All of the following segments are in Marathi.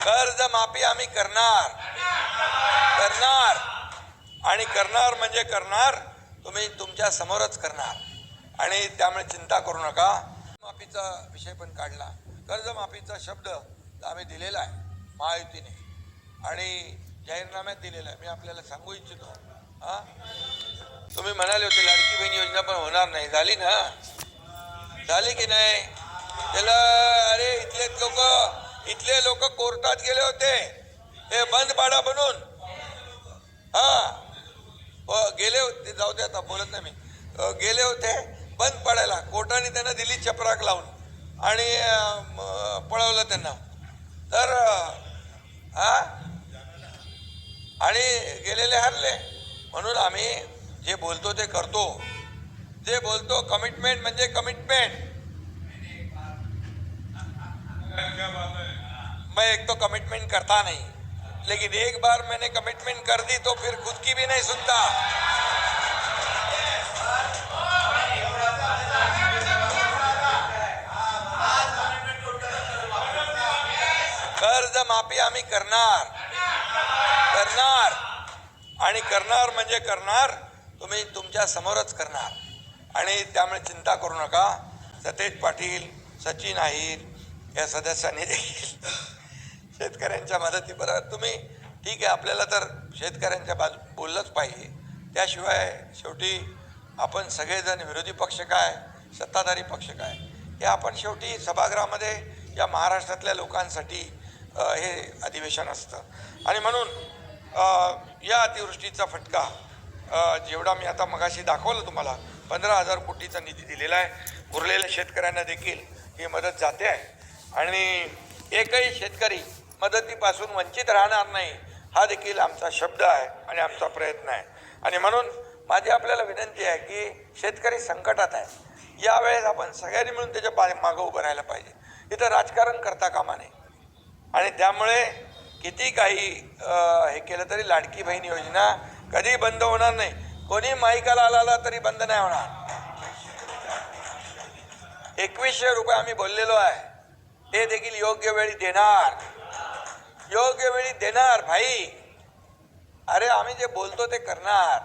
कर्ज माफी आम्ही करणार आणि करणार म्हणजे करणार, तुम्ही तुमच्या समोरच करणार आणि त्यामुळे चिंता करू नका। माफीचा विषय पण काढला, कर्जमाफीचा शब्द आम्ही दिलेला आहे महायुतीने आणि जाहीरनाम्यात दिलेला आहे। मी आपल्याला सांगू इच्छितो, तुम्ही म्हणाले होते लाडकी बहीण योजना पण होणार नाही, झाली ना? झाली की नाही? त्याला अरे इथले लोक कोर्टात गेले होते, हे बंद पाडा म्हणून। गेले होते, जाऊ दे आता बोलत नाही मी, गेले होते बंद पाडायला, कोर्टाने त्यांना दिली चपराक लावून आणि पळवलं त्यांना। तर आणि गेलेले हरले, म्हणून आम्ही जे बोलतो ते करतो, जे बोलतो कमिटमेंट म्हणजे कमिटमेंट। मैं एक तो कमिटमेंट करता नहीं, लेकिन एक बार मैंने कमिटमेंट कर दी तो फिर खुद की भी नहीं सुनता। कर्ज माफी आम्ही करणार आणि करणार म्हणजे करणार, तुम्ही तुमच्या समोरच करणार आणि त्यामुळे चिंता करू नका। सतेज पाटील, सचिन अहिर या सदस्यांनी देखील शेतकऱ्यांच्या मदतीपर तुम्ही ठीक आहे, आपल्याला तर शेतकऱ्यांच्या बाजू बोललंच पाहिजे, त्याशिवाय शेवटी आपण सगळेजण विरोधी पक्ष काय सत्ताधारी पक्ष काय हे आपण शेवटी सभागृहामध्ये या महाराष्ट्रातल्या लोकांसाठी हे अधिवेशन असतं आणि म्हणून या अतिवृष्टीचा फटका जेवढा मी आता मगाशी दाखवलं तुम्हाला 15,000 कोटीचा निधी दिलेला आहे, उरलेल्या शेतकऱ्यांना देखील ही मदत जाते आहे आणि एकही शेतकरी मदतीपासून वंचित राहणार नाही, हा देखील आमचा शब्द आहे आणि आमचा प्रयत्न आहे। आणि म्हणून माझी आपल्याला विनंती आहे की शेतकरी संकटात आहे, यावेळेस आपण सगळ्यांनी मिळून त्याच्या मागं उभं राहायला पाहिजे, इथं राजकारण करता कामा नये आणि त्यामुळे किती काही हे केलं तरी लाडकी बहीण योजना कधी बंद होणार नाही, कोणी माईकाला आला तरी बंद नाही होणार। 2100 रुपये आम्ही बोललेलो आहे, ते देखील योग्य वेळी देणार भाई। अरे आम्ही जे बोलतो ते करणार,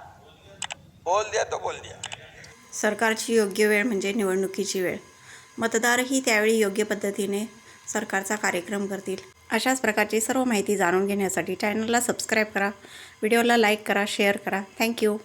बोल दिया तो बोल दिया। सरकारची योग्य वेळ म्हणजे निवडणुकीची वेळ, मतदारही त्यावेळी योग्य पद्धतीने सरकारचा कार्यक्रम करतील। अशाच प्रकारची सर्व माहिती जाणून घेण्यासाठी चॅनलला सबस्क्राईब करा, व्हिडिओला लाईक करा, शेअर करा। थँक्यू।